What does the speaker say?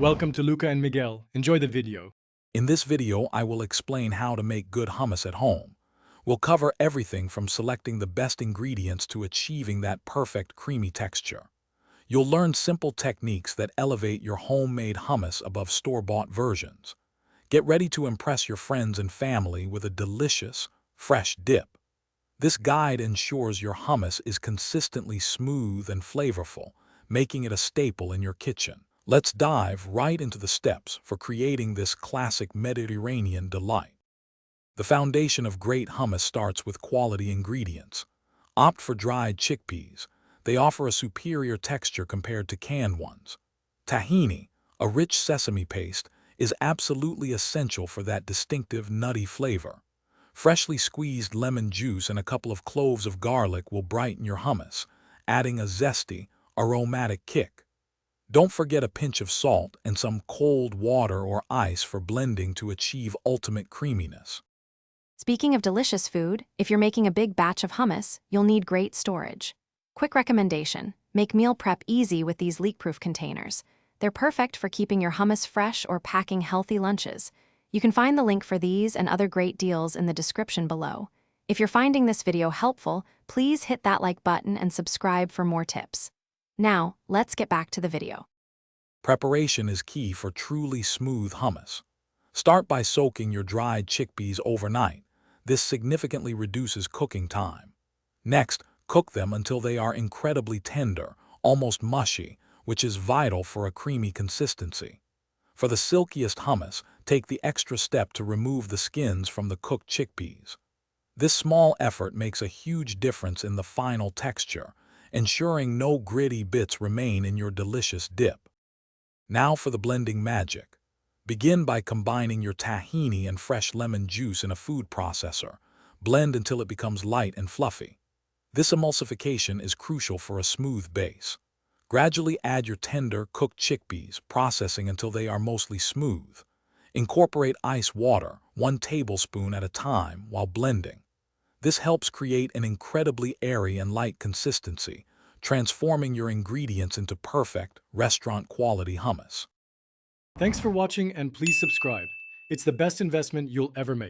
Welcome to Luca and Miguel. Enjoy the video. In this video, I will explain how to make good hummus at home. We'll cover everything from selecting the best ingredients to achieving that perfect creamy texture. You'll learn simple techniques that elevate your homemade hummus above store-bought versions. Get ready to impress your friends and family with a delicious, fresh dip. This guide ensures your hummus is consistently smooth and flavorful, making it a staple in your kitchen. Let's dive right into the steps for creating this classic Mediterranean delight. The foundation of great hummus starts with quality ingredients. Opt for dried chickpeas. They offer a superior texture compared to canned ones. Tahini, a rich sesame paste, is absolutely essential for that distinctive nutty flavor. Freshly squeezed lemon juice and a couple of cloves of garlic will brighten your hummus, adding a zesty, aromatic kick. Don't forget a pinch of salt and some cold water or ice for blending to achieve ultimate creaminess. Speaking of delicious food, if you're making a big batch of hummus, you'll need great storage. Quick recommendation: make meal prep easy with these leak-proof containers. They're perfect for keeping your hummus fresh or packing healthy lunches. You can find the link for these and other great deals in the description below. If you're finding this video helpful, please hit that like button and subscribe for more tips. Now, let's get back to the video. Preparation is key for truly smooth hummus. Start by soaking your dried chickpeas overnight. This significantly reduces cooking time. Next, cook them until they are incredibly tender, almost mushy, which is vital for a creamy consistency. For the silkiest hummus, take the extra step to remove the skins from the cooked chickpeas. This small effort makes a huge difference in the final texture, ensuring no gritty bits remain in your delicious dip. Now for the blending magic. Begin by combining your tahini and fresh lemon juice in a food processor. Blend until it becomes light and fluffy. This emulsification is crucial for a smooth base. Gradually add your tender, cooked chickpeas, processing until they are mostly smooth. Incorporate ice water, 1 tablespoon at a time, while blending. This helps create an incredibly airy and light consistency, transforming your ingredients into perfect, restaurant-quality hummus. Thanks for watching and please subscribe. It's the best investment you'll ever make.